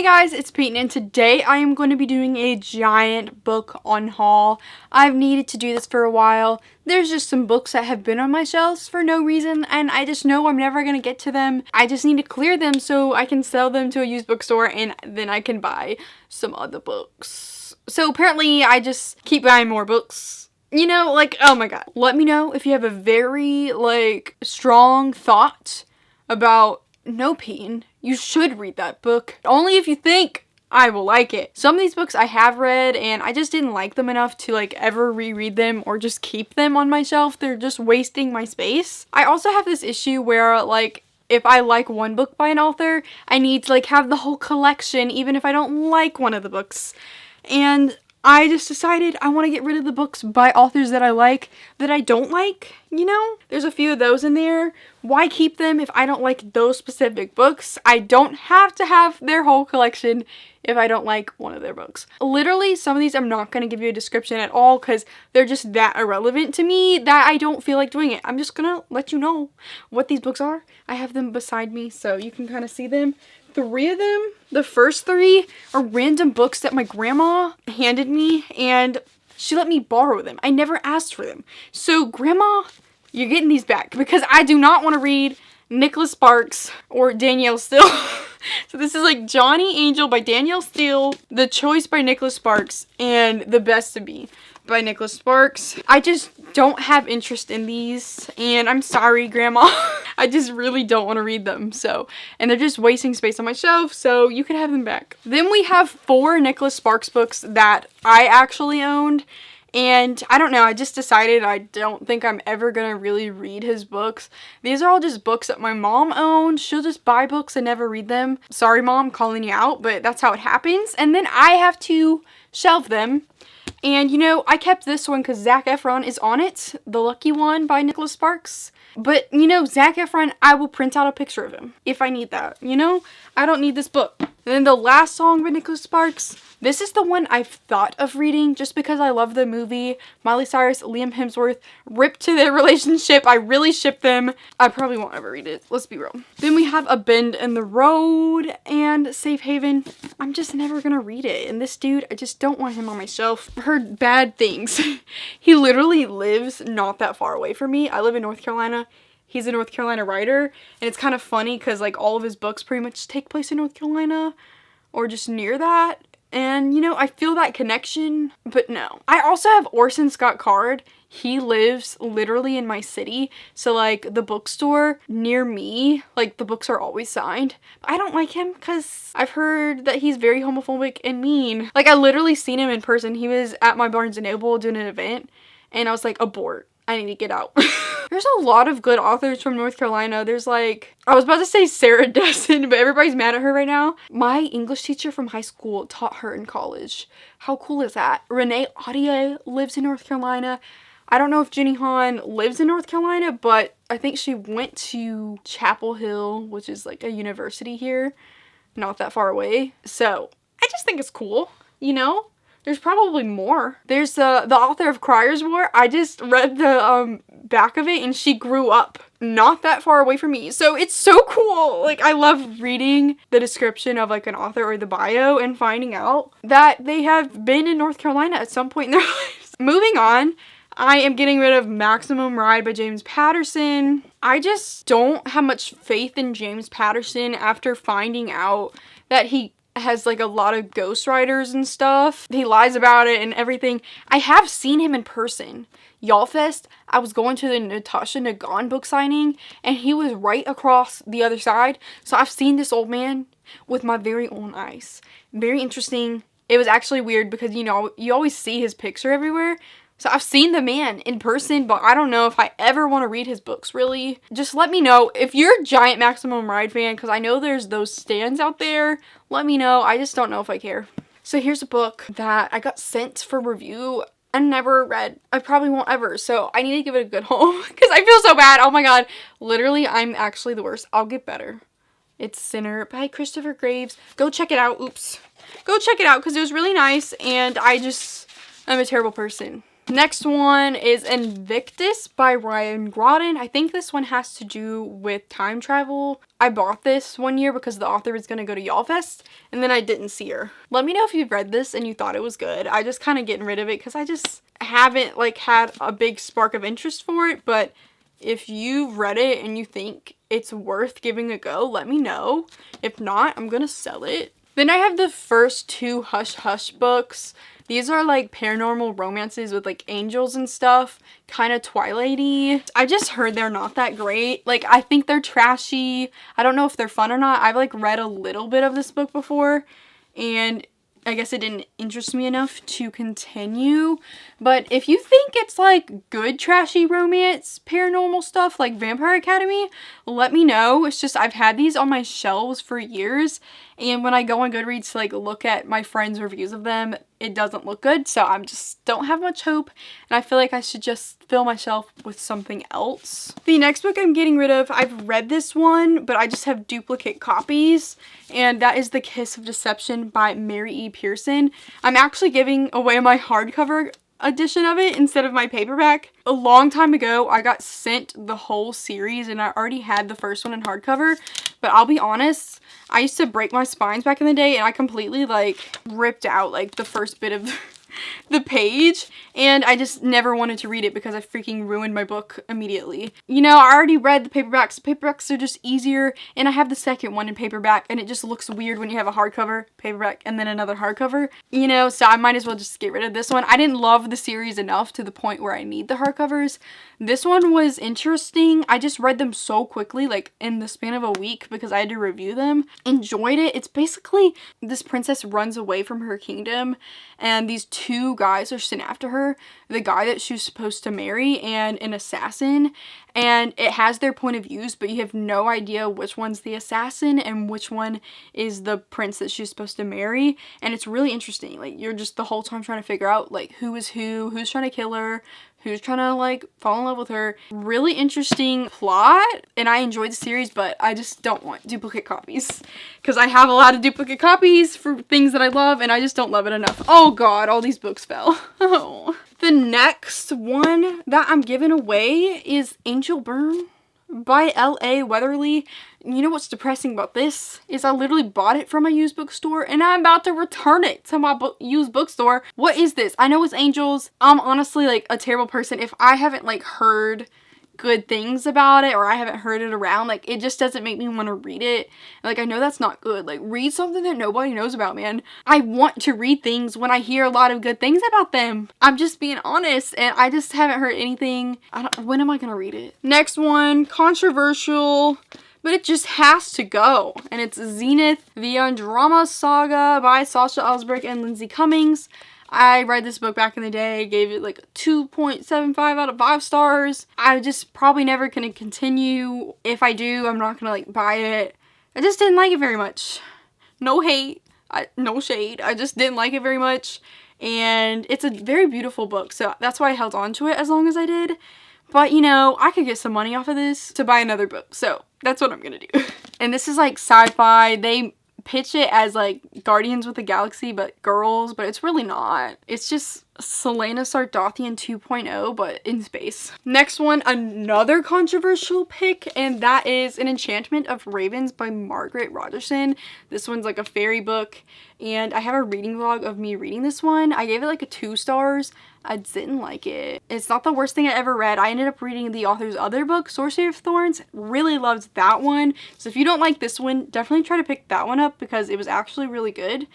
Hey guys, it's Peyton, and today I am going to be doing a giant book unhaul. I've needed to do this for a while. There's just some books that have been on my shelves for no reason, and I just know I'm never going to get to them. I just need to clear them so I can sell them to a used bookstore, and then I can buy some other books. So apparently I just keep buying more books. You know, like, oh my god. Let me know if you have a very, strong thought about No Peyton, you should read that book. Only if you think I will like it. Some of these books I have read and I just didn't like them enough to ever reread them or just keep them on my shelf. They're just wasting my space. I also have this issue where if I like one book by an author, I need to have the whole collection even if I don't like one of the books. And I just decided I want to get rid of the books by authors that I like, that I don't like, you know? There's a few of those in there. Why keep them if I don't like those specific books? I don't have to have their whole collection if I don't like one of their books. Literally, some of these I'm not going to give you a description at all because they're just that irrelevant to me that I don't feel like doing it. I'm just going to let you know what these books are. I have them beside me so you can kind of see them. 3 of them, the first 3, are random books that my grandma handed me and she let me borrow them. I never asked for them. So grandma, you're getting these back because I do not want to read Nicholas Sparks or Danielle Steele. So this is Johnny Angel by Danielle Steele, The Choice by Nicholas Sparks, and The Best of Me by Nicholas Sparks. I just don't have interest in these, and I'm sorry, Grandma. I just really don't want to read them, and they're just wasting space on my shelf, so you can have them back. Then we have 4 Nicholas Sparks books that I actually owned, and I don't know, I just decided I don't think I'm ever gonna really read his books. These are all just books that my mom owned. She'll just buy books and never read them. Sorry, Mom, calling you out, but that's how it happens, and then I have to shelve them. And, I kept this one because Zac Efron is on it. The Lucky One by Nicholas Sparks. But, Zac Efron, I will print out a picture of him if I need that, I don't need this book. And then the last song by Nicholas Sparks. This is the one I've thought of reading just because I love the movie. Miley Cyrus, Liam Hemsworth, ripped to their relationship. I really ship them. I probably won't ever read it. Let's be real. Then we have A Bend in the Road and Safe Haven. I'm just never gonna read it. And this dude, I just don't want him on my shelf. Heard bad things. He literally lives not that far away from me. I live in North Carolina. He's a North Carolina writer. And it's kind of funny because all of his books pretty much take place in North Carolina or just near that. And, I feel that connection, but no. I also have Orson Scott Card. He lives literally in my city. So, the bookstore near me, the books are always signed. I don't like him because I've heard that he's very homophobic and mean. I literally seen him in person. He was at my Barnes & Noble doing an event, and I was like, abort. I need to get out. There's a lot of good authors from North Carolina. There's I was about to say Sarah Dessen, but everybody's mad at her right now. My English teacher from high school taught her in college. How cool is that? Renee Audier lives in North Carolina. I don't know if Jenny Han lives in North Carolina, but I think she went to Chapel Hill, which is a university here, not that far away. So I just think it's cool, There's probably more. There's the author of Crier's War. I just read the back of it and she grew up not that far away from me. So it's so cool. I love reading the description of an author or the bio and finding out that they have been in North Carolina at some point in their lives. Moving on, I am getting rid of Maximum Ride by James Patterson. I just don't have much faith in James Patterson after finding out that he has a lot of ghostwriters and stuff. He lies about it and everything. I have seen him in person. Y'allfest, I was going to the Natasha Nagan book signing and he was right across the other side. So I've seen this old man with my very own eyes. Very interesting. It was actually weird because you always see his picture everywhere. So I've seen the man in person, but I don't know if I ever want to read his books, really. Just let me know if you're a giant Maximum Ride fan, because I know there's those stands out there. Let me know. I just don't know if I care. So here's a book that I got sent for review and never read. I probably won't ever, so I need to give it a good home because I feel so bad. Oh my god. Literally, I'm actually the worst. I'll get better. It's Sinner by Christopher Graves. Go check it out. Oops. Go check it out because it was really nice and I'm a terrible person. Next one is Invictus by Ryan Groden. I think this one has to do with time travel. I bought this one year because the author was going to go to YALLFest, and then I didn't see her. Let me know if you've read this and you thought it was good. I just kind of getting rid of it because I just haven't like had a big spark of interest for it, but if you've read it and you think it's worth giving a go, let me know. If not, I'm gonna sell it. Then I have the first 2 Hush Hush books. These are like paranormal romances with like angels and stuff, kind of Twilight-y. I just heard they're not that great. Like, I think they're trashy. I don't know if they're fun or not. I've like read a little bit of this book before, and I guess it didn't interest me enough to continue. But if you think it's like good trashy romance, paranormal stuff like Vampire Academy, let me know. It's just I've had these on my shelves for years, and when I go on Goodreads to like look at my friends' reviews of them, it doesn't look good. So I'm just don't have much hope, and I feel like I should just fill my shelf with something else. The next book I'm getting rid of, I've read this one, but I just have duplicate copies, and that is The Kiss of Deception by Mary E. Pearson. I'm actually giving away my hardcover edition of it instead of my paperback. A long time ago, I got sent the whole series, and I already had the first one in hardcover, but I'll be honest, I used to break my spines back in the day, and I completely like ripped out like the first bit of the page, and I just never wanted to read it because I freaking ruined my book immediately. You know, I already read the paperbacks. Paperbacks are just easier, and I have the second one in paperback, and it just looks weird when you have a hardcover, paperback, and then another hardcover, you know, so I might as well just get rid of this one. I didn't love the series enough to the point where I need the hardcovers. This one was interesting. I just read them so quickly, like in the span of a week, because I had to review them. Enjoyed it. It's basically this princess runs away from her kingdom, and these 2 guys are sent after her. The guy that she's supposed to marry and an assassin, and it has their point of views, but you have no idea which one's the assassin and which one is the prince that she's supposed to marry, and it's really interesting. Like, you're just the whole time trying to figure out like who is who's trying to kill her, who's trying to like fall in love with her. Really interesting plot, and I enjoyed the series, but I just don't want duplicate copies because I have a lot of duplicate copies for things that I love, and I just don't love it enough. Oh god, all these books fell. Oh. The next one that I'm giving away is Angel Burn by L.A. Weatherly. You know what's depressing about this is I literally bought it from a used bookstore, and I'm about to return it to my used bookstore. What is this? I know it's angels. I'm honestly like a terrible person. If I haven't like heard good things about it, or I haven't heard it around, like it just doesn't make me want to read it. Like, I know that's not good. Like, read something that nobody knows about, man. I want to read things when I hear a lot of good things about them. I'm just being honest, and I just haven't heard anything. When am I gonna read it? Next one, controversial, but it just has to go, and it's Zenith, the Andromeda Saga by Sasha Ellsberg and Lindsay Cummings. I read this book back in the day, gave it like a 2.75 out of 5 stars. I just probably never gonna continue. If I do, I'm not gonna like buy it. I just didn't like it very much. No hate, no shade. I just didn't like it very much. And it's a very beautiful book, so that's why I held on to it as long as I did. But, you know, I could get some money off of this to buy another book, so that's what I'm gonna do. And this is like sci-fi. They pitch it as like Guardians with the Galaxy but girls, but it's really not. It's just Selena Sardouthian 2.0 but in space. Next one, another controversial pick, and that is An Enchantment of Ravens by Margaret Rogerson. This one's like a fairy book, and I have a reading vlog of me reading this one. I gave it like a 2 stars. I didn't like it. It's not the worst thing I ever read. I ended up reading the author's other book, Sorcery of Thorns. Really loved that one. So if you don't like this one, definitely try to pick that one up because it was actually really good.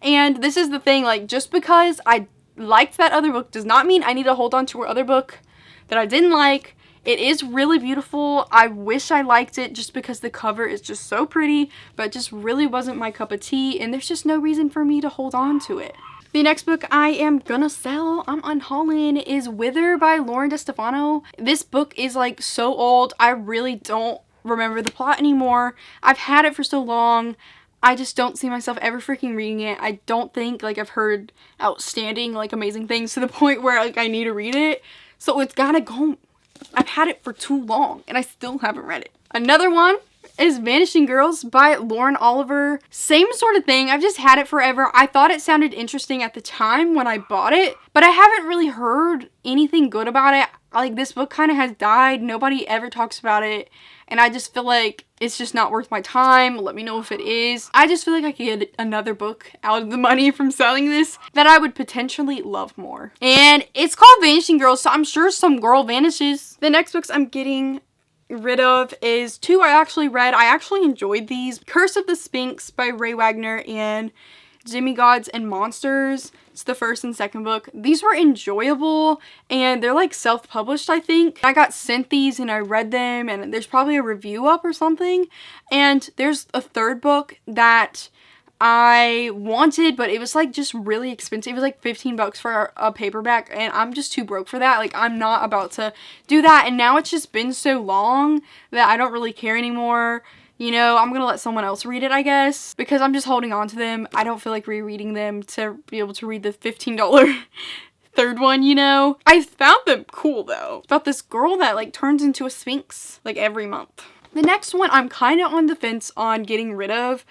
And this is the thing, like, just because I liked that other book does not mean I need to hold on to her other book that I didn't like. It is really beautiful. I wish I liked it just because the cover is just so pretty, but it just really wasn't my cup of tea, and there's just no reason for me to hold on to it. The next book I am gonna sell, I'm unhauling, is Wither by Lauren DeStefano. This book is like so old, I really don't remember the plot anymore. I've had it for so long, I just don't see myself ever freaking reading it. I don't think like I've heard outstanding, like amazing things to the point where like I need to read it. So it's gotta go. I've had it for too long and I still haven't read it. Another one is Vanishing Girls by Lauren Oliver. Same sort of thing. I've just had it forever. I thought it sounded interesting at the time when I bought it, but I haven't really heard anything good about it. Like, this book kind of has died. Nobody ever talks about it. And I just feel like it's just not worth my time. Let me know if it is. I just feel like I could get another book out of the money from selling this that I would potentially love more. And it's called Vanishing Girls, so I'm sure some girl vanishes. The next books I'm getting rid of is two I actually read. I actually enjoyed these. Curse of the Sphinx by Ray Wagner and Demigods and Monsters. It's the first and second book. These were enjoyable and they're like self-published, I think. I got sent these and I read them, and there's probably a review up or something. And there's a third book that I wanted, but it was like just really expensive. It was like 15 bucks for a paperback, and I'm just too broke for that. Like, I'm not about to do that. And now it's just been so long that I don't really care anymore. You know, I'm gonna let someone else read it, I guess, because I'm just holding on to them. I don't feel like rereading them to be able to read the $15 third one, you know. I found them cool though. It's about this girl that like turns into a sphinx like every month. The next one I'm kind of on the fence on getting rid of.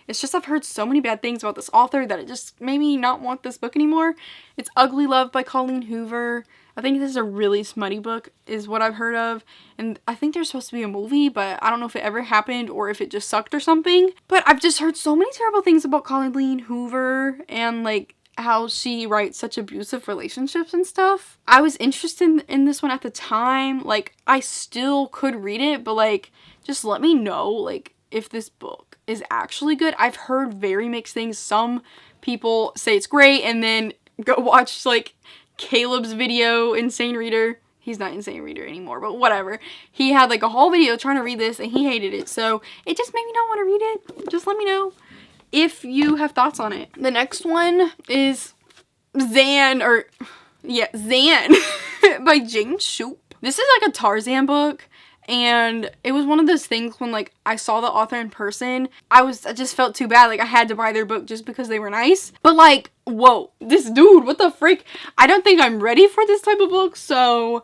It's just I've heard so many bad things about this author that it just made me not want this book anymore. It's Ugly Love by Colleen Hoover. I think this is a really smutty book is what I've heard of. And I think there's supposed to be a movie, but I don't know if it ever happened or if it just sucked or something. But I've just heard so many terrible things about Colleen Hoover and like how she writes such abusive relationships and stuff. I was interested in this one at the time. Like, I still could read it, but like, just let me know like if this book is actually good. I've heard very mixed things. Some people say it's great and then go watch like Caleb's video, Insane Reader. He's not Insane Reader anymore, but whatever. He had like a whole video trying to read this and he hated it. So it just made me not want to read it. Just let me know if you have thoughts on it. The next one is Zan by James Shoup. This is like a Tarzan book. And it was one of those things when like I saw the author in person, I just felt too bad. Like, I had to buy their book just because they were nice. But like, whoa, this dude, what the frick? I don't think I'm ready for this type of book. So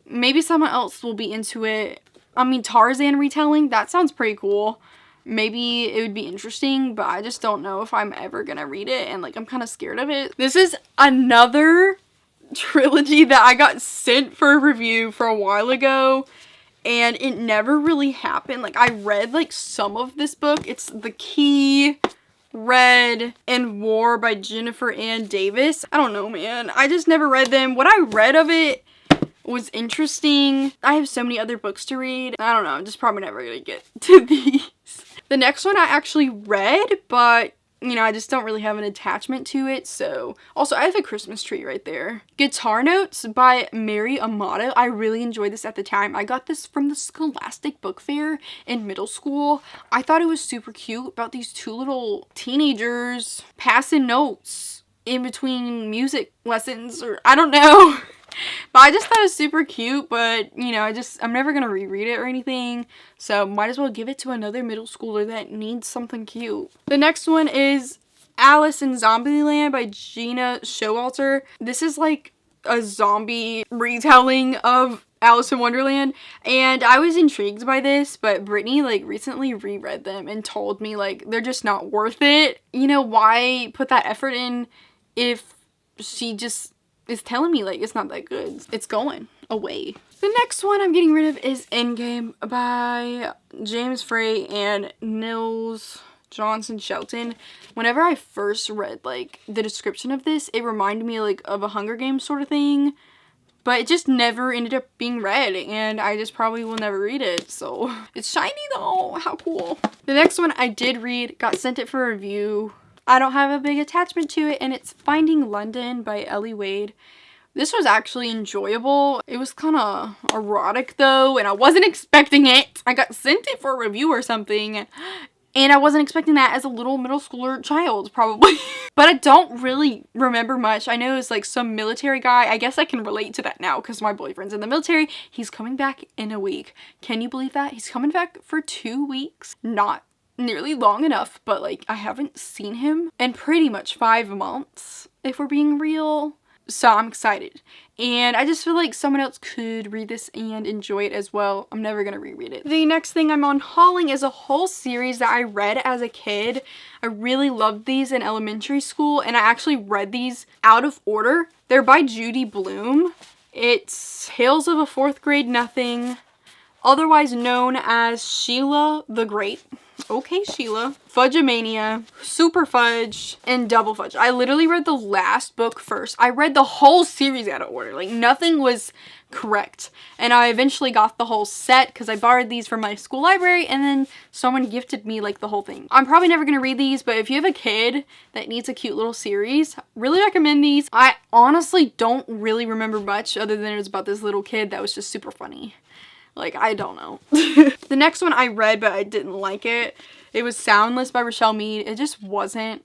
maybe someone else will be into it. I mean, Tarzan retelling, that sounds pretty cool. Maybe it would be interesting, but I just don't know if I'm ever gonna read it. And like, I'm kind of scared of it. This is another trilogy that I got sent for a review for a while ago. And it never really happened. Like, I read like some of this book. It's The Key, Red, and War by Jennifer Ann Davis. I don't know, man. I just never read them. What I read of it was interesting. I have so many other books to read. I don't know. I'm just probably never gonna get to these. The next one I actually read, but you know, I just don't really have an attachment to it. So, also, I have a Christmas tree right there. Guitar Notes by Mary Amato. I really enjoyed this at the time. I got this from the Scholastic Book Fair in middle school. I thought it was super cute about these two little teenagers passing notes in between music lessons, or I don't know. But I just thought it was super cute, but, you know, I'm never going to reread it or anything, so might as well give it to another middle schooler that needs something cute. The next one is Alice in Zombieland by Gina Showalter. This is like a zombie retelling of Alice in Wonderland, and I was intrigued by this, but Brittany like recently reread them and told me like they're just not worth it. You know, why put that effort in if she just is telling me like it's not that good? It's going away. The next one I'm getting rid of is Endgame by James Frey and Nils Johnson Shelton. Whenever I first read like the description of this, it reminded me like of a Hunger Games sort of thing, but it just never ended up being read, and I just probably will never read it. So it's shiny though. How cool. The next one I did read, got sent it for review. I don't have a big attachment to it, and it's Finding London by Ellie Wade. This was actually enjoyable. It was kind of erotic though, and I wasn't expecting it. I got sent it for a review or something, and I wasn't expecting that as a little middle schooler child, probably. But I don't really remember much. I know it's like some military guy. I guess I can relate to that now because my boyfriend's in the military. He's coming back in a week. Can you believe that? He's coming back for 2 weeks. Not nearly long enough, but like I haven't seen him in pretty much 5 months, if we're being real. So I'm excited. And I just feel like someone else could read this and enjoy it as well. I'm never going to reread it. The next thing I'm unhauling is a whole series that I read as a kid. I really loved these in elementary school, and I actually read these out of order. They're by Judy Blume. It's Tales of a Fourth Grade Nothing, otherwise known as Sheila the Great. Okay, Sheila. Fudgemania, Super Fudge, and Double Fudge. I literally read the last book first. I read the whole series out of order. Like, nothing was correct. And I eventually got the whole set because I borrowed these from my school library, and then someone gifted me, like, the whole thing. I'm probably never going to read these, but if you have a kid that needs a cute little series, really recommend these. I honestly don't really remember much other than it was about this little kid that was just super funny. Like, I don't know. The next one I read, but I didn't like it. It was Soundless by Rochelle Mead. It just wasn't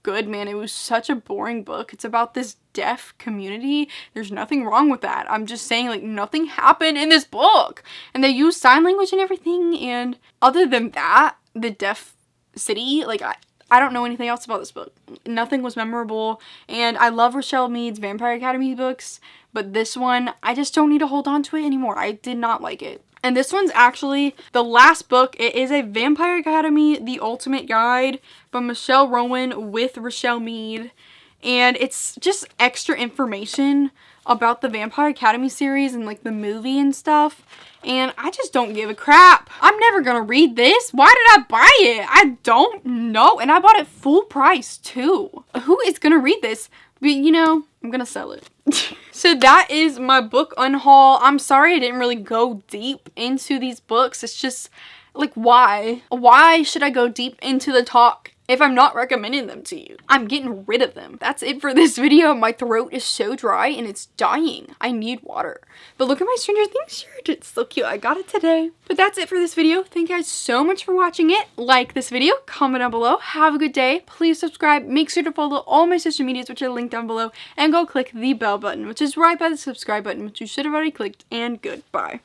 good, man. It was such a boring book. It's about this deaf community. There's nothing wrong with that. I'm just saying, like, nothing happened in this book. And they use sign language and everything. And other than that, the deaf city, like, I don't know anything else about this book. Nothing was memorable. And I love Rochelle Mead's Vampire Academy books. But this one, I just don't need to hold on to it anymore. I did not like it. And this one's actually the last book. It is a Vampire Academy, The Ultimate Guide by Michelle Rowan with Rochelle Mead. And it's just extra information about the Vampire Academy series and, like, the movie and stuff. And I just don't give a crap. I'm never gonna read this. Why did I buy it? I don't know. And I bought it full price too. Who is gonna read this? But, you know, I'm gonna sell it. So that is my book unhaul. I'm sorry I didn't really go deep into these books. It's just, like, why? Why should I go deep into the talk if I'm not recommending them to you? I'm getting rid of them. That's it for this video. My throat is so dry and it's dying. I need water. But look at my Stranger Things shirt. It's so cute. I got it today. But that's it for this video. Thank you guys so much for watching it. Like this video, comment down below. Have a good day. Please subscribe. Make sure to follow all my social medias, which are linked down below. And go click the bell button, which is right by the subscribe button, which you should have already clicked. And goodbye.